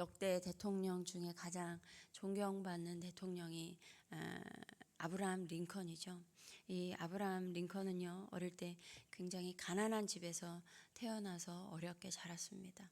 역대 대통령 중에 가장 존경받는 대통령이 아브라함 링컨이죠. 이 아브라함 링컨은요, 어릴 때 굉장히 가난한 집에서 태어나서 어렵게 자랐습니다.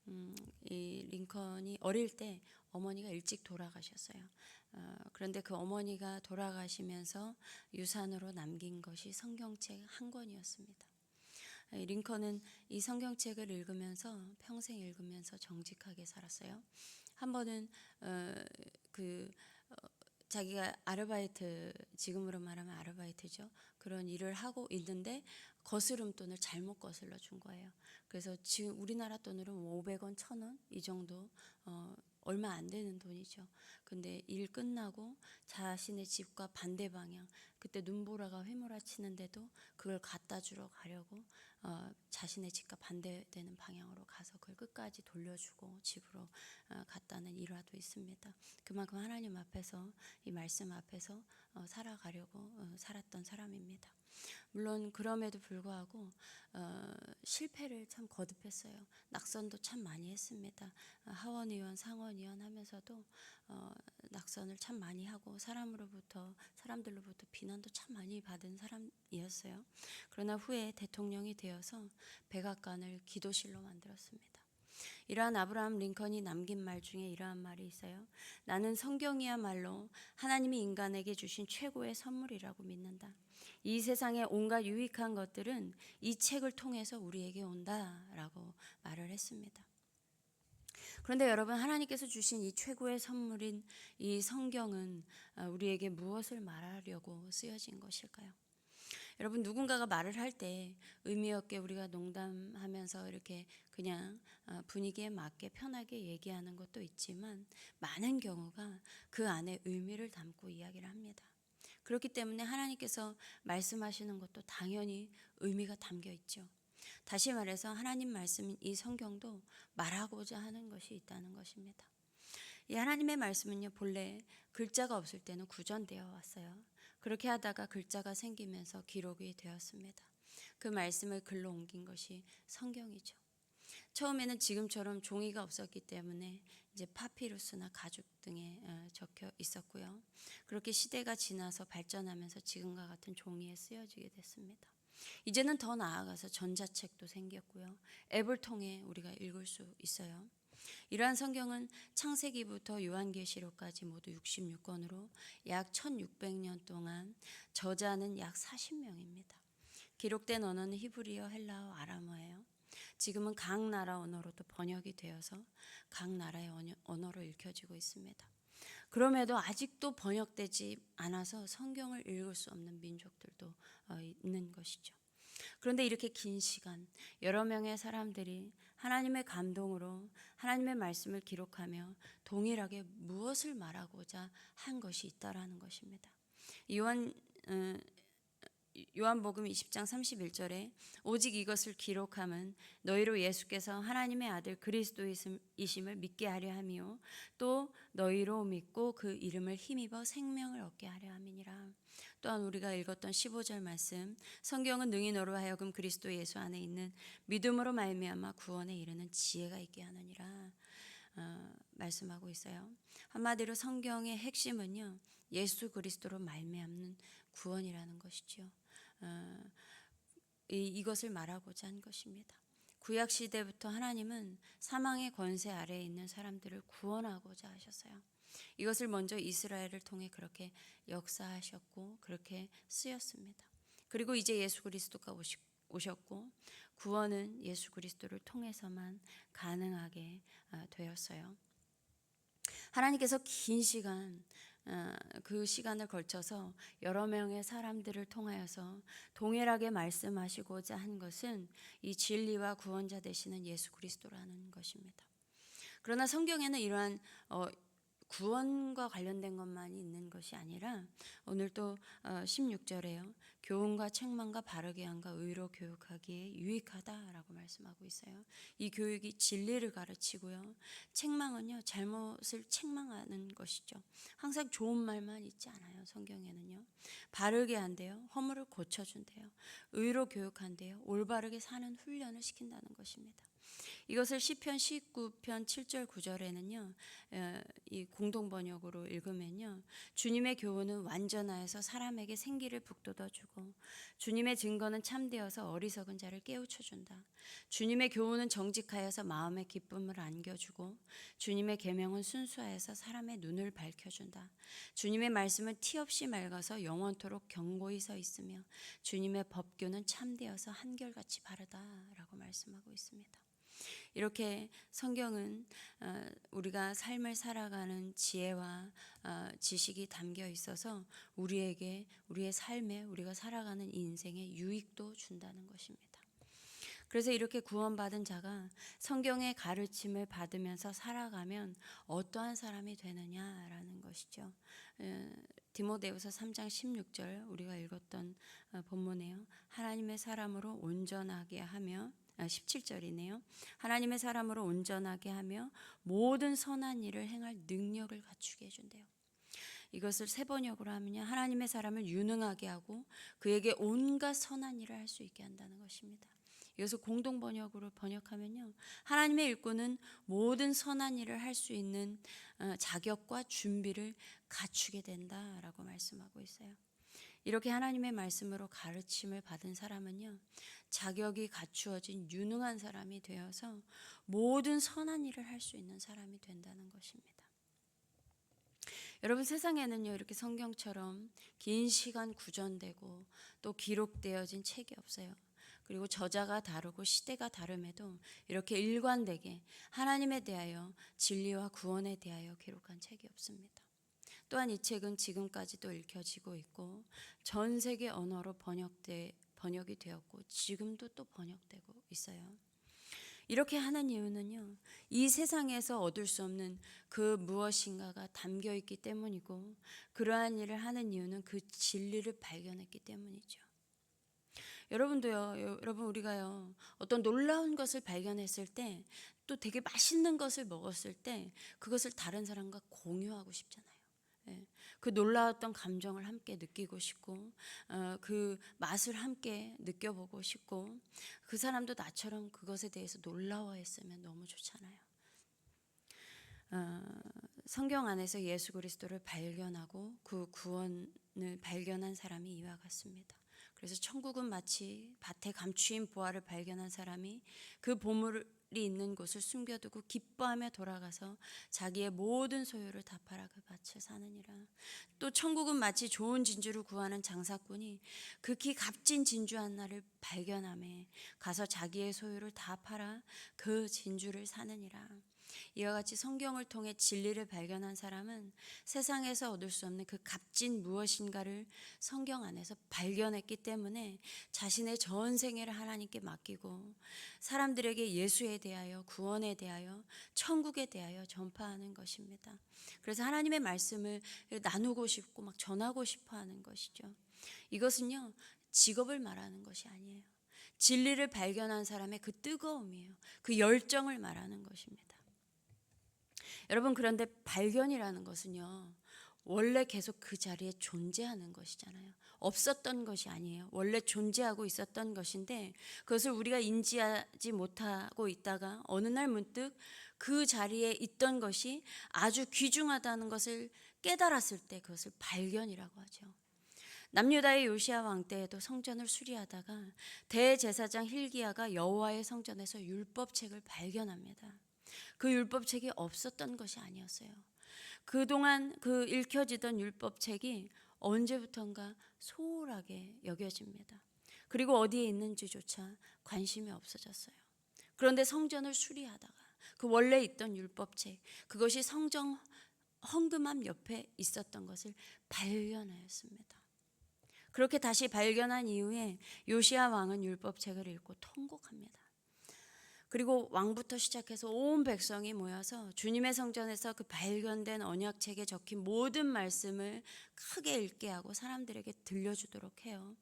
이 링컨이 어릴 때 어머니가 일찍 돌아가셨어요. 그런데 그 어머니가 돌아가시면서 유산으로 남긴 것이 성경책 한 권이었습니다. 링컨은 이 성경책을 읽으면서 평생 읽으면서 정직하게 살았어요. 한 번은 자기가 아르바이트, 지금으로 말하면 아르바이트죠. 그런 일을 하고 있는데 거스름돈을 잘못 거슬러 준 거예요. 그래서 지금 우리나라 돈으로 500원, 1000원 이 정도 얼마 안 되는 돈이죠. 근데 일 끝나고 자신의 집과 반대 방향, 그때 눈보라가 휘몰아치는데도 그걸 갖다 주러 가려고 자신의 집과 반대되는 방향으로 가서 그걸 끝까지 돌려주고 집으로 갔다는 일화도 있습니다. 그만큼 하나님 앞에서, 이 말씀 앞에서 살아가려고 살았던 사람입니다. 물론 그럼에도 불구하고 실패를 참 거듭했어요. 낙선도 참 많이 했습니다. 하원의원, 상원의원 하면서도 낙선을 참 많이 하고 사람들로부터 비난도 참 많이 받은 사람이었어요. 그러나 후에 대통령이 되어서 백악관을 기도실로 만들었습니다. 이러한 아브라함 링컨이 남긴 말 중에 이러한 말이 있어요. 나는 성경이야말로 하나님이 인간에게 주신 최고의 선물이라고 믿는다. 이 세상의 온갖 유익한 것들은 이 책을 통해서 우리에게 온다라고 말을 했습니다. 그런데 여러분, 하나님께서 주신 이 최고의 선물인 이 성경은 우리에게 무엇을 말하려고 쓰여진 것일까요? 여러분, 누군가가 말을 할 때 의미 없게 우리가 농담하면서 이렇게 그냥 분위기에 맞게 편하게 얘기하는 것도 있지만 많은 경우가 그 안에 의미를 담고 이야기를 합니다. 그렇기 때문에 하나님께서 말씀하시는 것도 당연히 의미가 담겨 있죠. 다시 말해서 하나님 말씀인 이 성경도 말하고자 하는 것이 있다는 것입니다. 이 하나님의 말씀은요, 본래 글자가 없을 때는 구전되어 왔어요. 그렇게 하다가 글자가 생기면서 기록이 되었습니다. 그 말씀을 글로 옮긴 것이 성경이죠. 처음에는 지금처럼 종이가 없었기 때문에 이제 파피루스나 가죽 등에 적혀 있었고요. 그렇게 시대가 지나서 발전하면서 지금과 같은 종이에 쓰여지게 됐습니다. 이제는 더 나아가서 전자책도 생겼고요. 앱을 통해 우리가 읽을 수 있어요. 이러한 성경은 창세기부터 요한계시록까지 모두 66권으로 약 1600년 동안 저자는 약 40명입니다. 기록된 언어는 히브리어, 헬라어, 아람어예요. 지금은 각 나라 언어로도 번역이 되어서 각 나라의 언어로 읽혀지고 있습니다. 그럼에도 아직도 번역되지 않아서 성경을 읽을 수 없는 민족들도 있는 것이죠. 그런데 이렇게 긴 시간 여러 명의 사람들이 하나님의 감동으로 하나님의 말씀을 기록하며 동일하게 무엇을 말하고자 한 것이 있다라는 것입니다. 요한복음 20장 31절에 오직 이것을 기록함은 너희로 예수께서 하나님의 아들 그리스도이심을 믿게 하려 함이요 또 너희로 믿고 그 이름을 힘입어 생명을 얻게 하려 함이니라. 또한 우리가 읽었던 15절 말씀, 성경은 능히 너로 하여금 그리스도 예수 안에 있는 믿음으로 말미암아 구원에 이르는 지혜가 있게 하느니라 말씀하고 있어요. 한마디로 성경의 핵심은요, 예수 그리스도로 말미암는 구원이라는 것이죠. 이것을 말하고자 한 것입니다. 구약 시대부터 하나님은 사망의 권세 아래에 있는 사람들을 구원하고자 하셨어요. 이것을 먼저 이스라엘을 통해 그렇게 역사하셨고 그렇게 쓰였습니다. 그리고 이제 예수 그리스도가 오셨고 구원은 예수 그리스도를 통해서만 가능하게 되었어요. 하나님께서 긴 시간, 그 시간을 걸쳐서 여러 명의 사람들을 통하여서 동일하게 말씀하시고자 한 것은 이 진리와 구원자 되시는 예수 그리스도라는 것입니다. 그러나 성경에는 이러한 구원과 관련된 것만이 있는 것이 아니라 오늘 또 16절에요. 교훈과 책망과 바르게 함과 의로 교육하기에 유익하다라고 말씀하고 있어요. 이 교육이 진리를 가르치고요. 책망은요, 잘못을 책망하는 것이죠. 항상 좋은 말만 있지 않아요. 성경에는요. 바르게 한대요. 허물을 고쳐준대요. 의로 교육한대요. 올바르게 사는 훈련을 시킨다는 것입니다. 이것을 시편 19편 7절 9절에는요. 이 공동 번역으로 읽으면요. 주님의 교훈은 완전하여서 사람에게 생기를 북돋아주고 주님의 증거는 참되어서 어리석은 자를 깨우쳐준다. 주님의 교훈은 정직하여서 마음의 기쁨을 안겨주고 주님의 계명은 순수하여서 사람의 눈을 밝혀준다. 주님의 말씀은 티없이 맑아서 영원토록 견고히 서 있으며 주님의 법규는 참되어서 한결같이 바르다라고 말씀하고 있습니다. 이렇게 성경은 우리가 삶을 살아가는 지혜와 지식이 담겨 있어서 우리에게 우리의 삶에 우리가 살아가는 이 인생에 유익도 준다는 것입니다. 그래서 이렇게 구원받은 자가 성경의 가르침을 받으면서 살아가면 어떠한 사람이 되느냐라는 것이죠. 디모데후서 3장 16절 우리가 읽었던 본문이에요. 하나님의 사람으로 온전하게 하며 17절이네요. 하나님의 사람으로 온전하게 하며 모든 선한 일을 행할 능력을 갖추게 해준대요. 이것을 세 번역으로 하면요. 하나님의 사람을 유능하게 하고 그에게 온갖 선한 일을 할 수 있게 한다는 것입니다. 이것을 공동 번역으로 번역하면요. 하나님의 일꾼은 모든 선한 일을 할 수 있는 자격과 준비를 갖추게 된다라고 말씀하고 있어요. 이렇게 하나님의 말씀으로 가르침을 받은 사람은요. 자격이 갖추어진 유능한 사람이 되어서 모든 선한 일을 할 수 있는 사람이 된다는 것입니다. 여러분 세상에는요. 이렇게 성경처럼 긴 시간 구전되고 또 기록되어진 책이 없어요. 그리고 저자가 다르고 시대가 다름에도 이렇게 일관되게 하나님에 대하여 진리와 구원에 대하여 기록한 책이 없습니다. 또한 이 책은 지금까지도 읽혀지고 있고 전 세계 언어로 번역이 되었고 지금도 또 번역되고 있어요. 이렇게 하는 이유는요. 이 세상에서 얻을 수 없는 그 무엇인가가 담겨 있기 때문이고 그러한 일을 하는 이유는 그 진리를 발견했기 때문이죠. 여러분도요. 여러분 우리가요. 어떤 놀라운 것을 발견했을 때 또 되게 맛있는 것을 먹었을 때 그것을 다른 사람과 공유하고 싶잖아요. 그 놀라웠던 감정을 함께 느끼고 싶고 그 맛을 함께 느껴보고 싶고 그 사람도 나처럼 그것에 대해서 놀라워했으면 너무 좋잖아요. 성경 안에서 예수 그리스도를 발견하고 그 구원을 발견한 사람이 이와 같습니다. 그래서 천국은 마치 밭에 감추인 보화를 발견한 사람이 그 보물이 있는 곳을 숨겨두고 기뻐하며 돌아가서 자기의 모든 소유를 다 팔아 그 밭을 사느니라. 또 천국은 마치 좋은 진주를 구하는 장사꾼이 극히 값진 진주 하나를 발견하며 가서 자기의 소유를 다 팔아 그 진주를 사느니라. 이와 같이 성경을 통해 진리를 발견한 사람은 세상에서 얻을 수 없는 그 값진 무엇인가를 성경 안에서 발견했기 때문에 자신의 전 생애를 하나님께 맡기고 사람들에게 예수에 대하여 구원에 대하여 천국에 대하여 전파하는 것입니다. 그래서 하나님의 말씀을 나누고 싶고 막 전하고 싶어 하는 것이죠. 이것은요 직업을 말하는 것이 아니에요. 진리를 발견한 사람의 그 뜨거움이에요. 그 열정을 말하는 것입니다. 여러분 그런데 발견이라는 것은요 원래 계속 그 자리에 존재하는 것이잖아요. 없었던 것이 아니에요. 원래 존재하고 있었던 것인데 그것을 우리가 인지하지 못하고 있다가 어느 날 문득 그 자리에 있던 것이 아주 귀중하다는 것을 깨달았을 때 그것을 발견이라고 하죠. 남유다의 요시야 왕 때에도 성전을 수리하다가 대제사장 hil기야가 여호와의 성전에서 율법책을 발견합니다. 그 율법책이 없었던 것이 아니었어요. 그동안 그 읽혀지던 율법책이 언제부턴가 소홀하게 여겨집니다. 그리고 어디에 있는지조차 관심이 없어졌어요. 그런데 성전을 수리하다가 그 원래 있던 율법책, 그것이 성전 헌금함 옆에 있었던 것을 발견하였습니다. 그렇게 다시 발견한 이후에 요시야 왕은 율법책을 읽고 통곡합니다. 그리고 왕부터 시작해서 온 백성이 모여서 주님의 성전에서 그 발견된 언약책에 적힌 모든 말씀을 크게 읽게 하고 사람들에게 들려주도록 해요.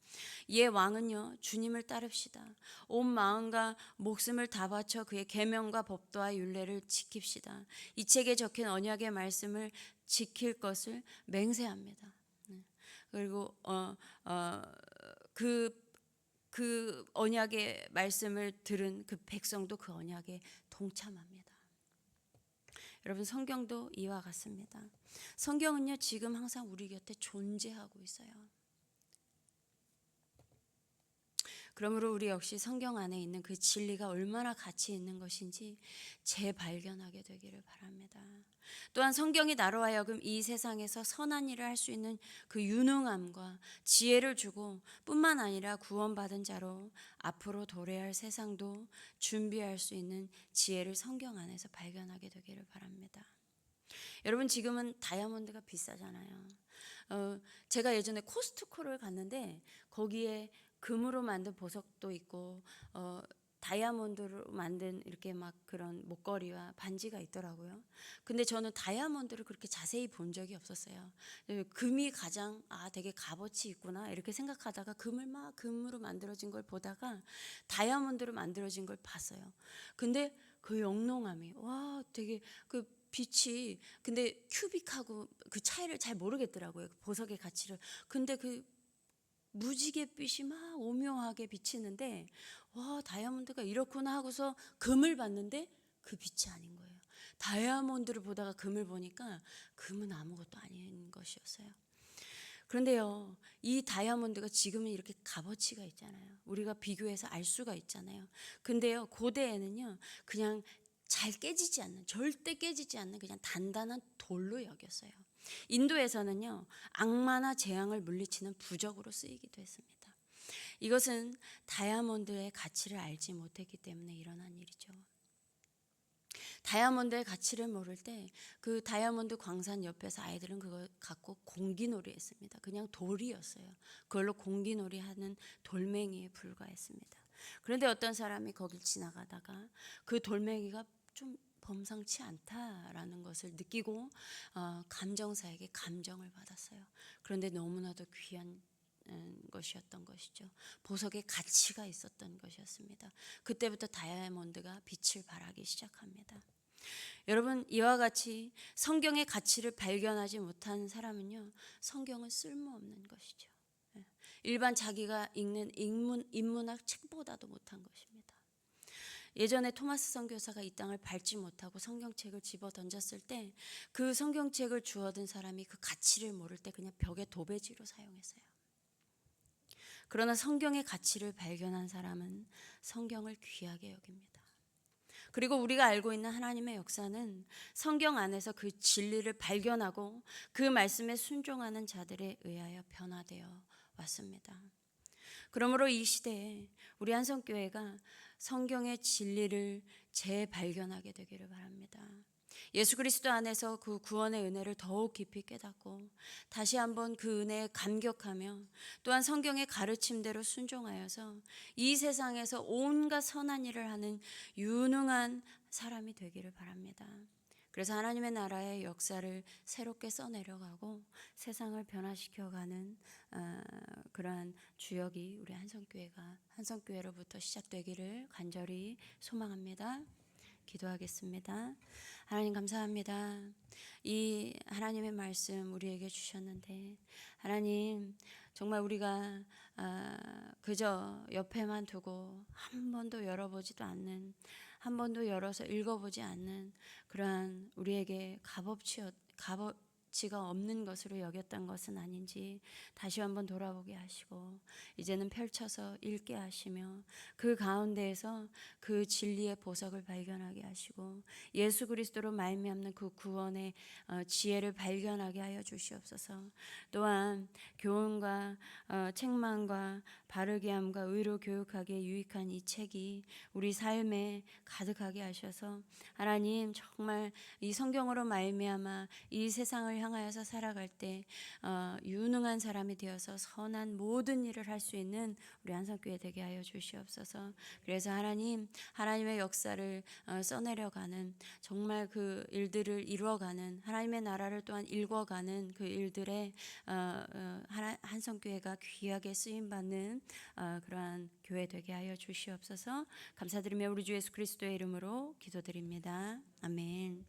이에 왕은요 주님을 따릅시다. 온 마음과 목숨을 다 바쳐 그의 계명과 법도와 율례를 지킵시다. 이 책에 적힌 언약의 말씀을 지킬 것을 맹세합니다. 그리고 그 그 언약의 말씀을 들은 그 백성도 그 언약에 동참합니다. 여러분, 성경도 이와 같습니다. 성경은요, 지금 항상 우리 곁에 존재하고 있어요. 그러므로 우리 역시 성경 안에 있는 그 진리가 얼마나 가치 있는 것인지 재발견하게 되기를 바랍니다. 또한 성경이 나로 하여금 이 세상에서 선한 일을 할 수 있는 그 유능함과 지혜를 주고 뿐만 아니라 구원받은 자로 앞으로 도래할 세상도 준비할 수 있는 지혜를 성경 안에서 발견하게 되기를 바랍니다. 여러분, 지금은 다이아몬드가 비싸잖아요. 제가 예전에 코스트코를 갔는데 거기에 금으로 만든 보석도 있고 다이아몬드로 만든 이렇게 막 그런 목걸이와 반지가 있더라고요. 근데 저는 다이아몬드를 그렇게 자세히 본 적이 없었어요. 금이 가장 되게 값어치 있구나 이렇게 생각하다가 금으로 만들어진 걸 보다가 다이아몬드로 만들어진 걸 봤어요. 근데 그 영롱함이 되게 그 빛이 근데 큐빅하고 그 차이를 잘 모르겠더라고요. 그 보석의 가치를. 근데 그 무지갯빛이 막 오묘하게 비치는데 다이아몬드가 이렇구나 하고서 금을 봤는데 그 빛이 아닌 거예요. 다이아몬드를 보다가 금을 보니까 금은 아무것도 아닌 것이었어요. 그런데요, 이 다이아몬드가 지금은 이렇게 값어치가 있잖아요. 우리가 비교해서 알 수가 있잖아요. 근데요, 고대에는요, 그냥 잘 깨지지 않는, 절대 깨지지 않는 그냥 단단한 돌로 여겼어요. 인도에서는요, 악마나 재앙을 물리치는 부적으로 쓰이기도 했습니다. 이것은 다이아몬드의 가치를 알지 못했기 때문에 일어난 일이죠. 다이아몬드의 가치를 모를 때 그 다이아몬드 광산 옆에서 아이들은 그걸 갖고 공기놀이 했습니다. 그냥 돌이었어요. 그걸로 공기놀이 하는 돌멩이에 불과했습니다. 그런데 어떤 사람이 거길 지나가다가 그 돌멩이가 좀 범상치 않다라는 것을 느끼고 감정사에게 감정을 받았어요. 그런데 너무나도 귀한 것이었던 것이죠. 보석의 가치가 있었던 것이었습니다. 그때부터 다이아몬드가 빛을 발하기 시작합니다. 여러분, 이와 같이 성경의 가치를 발견하지 못한 사람은요, 성경은 쓸모없는 것이죠. 일반 자기가 읽는 인문학 책보다도 못한 것입니다. 예전에 토마스 선교사가 이 땅을 밟지 못하고 성경책을 집어 던졌을 때 그 성경책을 주워든 사람이 그 가치를 모를 때 그냥 벽에 도배지로 사용했어요. 그러나 성경의 가치를 발견한 사람은 성경을 귀하게 여깁니다. 그리고 우리가 알고 있는 하나님의 역사는 성경 안에서 그 진리를 발견하고 그 말씀에 순종하는 자들에 의하여 변화되어 왔습니다. 그러므로 이 시대에 우리 한성교회가 성경의 진리를 재발견하게 되기를 바랍니다. 예수 그리스도 안에서 그 구원의 은혜를 더욱 깊이 깨닫고 다시 한번 그 은혜에 감격하며 또한 성경의 가르침대로 순종하여서 이 세상에서 온갖 선한 일을 하는 유능한 사람이 되기를 바랍니다. 그래서 하나님의 나라의 역사를 새롭게 써내려가고 세상을 변화시켜가는 그러한 주역이 우리 한성교회로부터 시작되기를 간절히 소망합니다. 기도하겠습니다. 하나님 감사합니다. 이 하나님의 말씀 우리에게 주셨는데 하나님 정말 우리가 그저 옆에만 두고 한 번도 열어보지도 않는 한 번도 열어서 읽어보지 않는 그러한 우리에게 값어치가 없는 것으로 여겼던 것은 아닌지 다시 한번 돌아보게 하시고 이제는 펼쳐서 읽게 하시며 그 가운데에서 그 진리의 보석을 발견하게 하시고 예수 그리스도로 말미암는 그 구원의 지혜를 발견하게 하여 주시옵소서. 또한 교훈과 책망과 바르게 함과 의로 교육하기에 유익한 이 책이 우리 삶에 가득하게 하셔서 하나님 정말 이 성경으로 말미암아 이 세상을 향하여서 살아갈 때 유능한 사람이 되어서 선한 모든 일을 할 수 있는 우리 한성교회 되게 하여 주시옵소서. 그래서 하나님의 역사를 써내려가는 정말 그 일들을 이루어가는 하나님의 나라를 또한 읽어가는 그 일들에 한성교회가 귀하게 쓰임받는 그러한 교회 되게 하여 주시옵소서. 감사드리며 우리 주 예수 그리스도의 이름으로 기도드립니다. 아멘.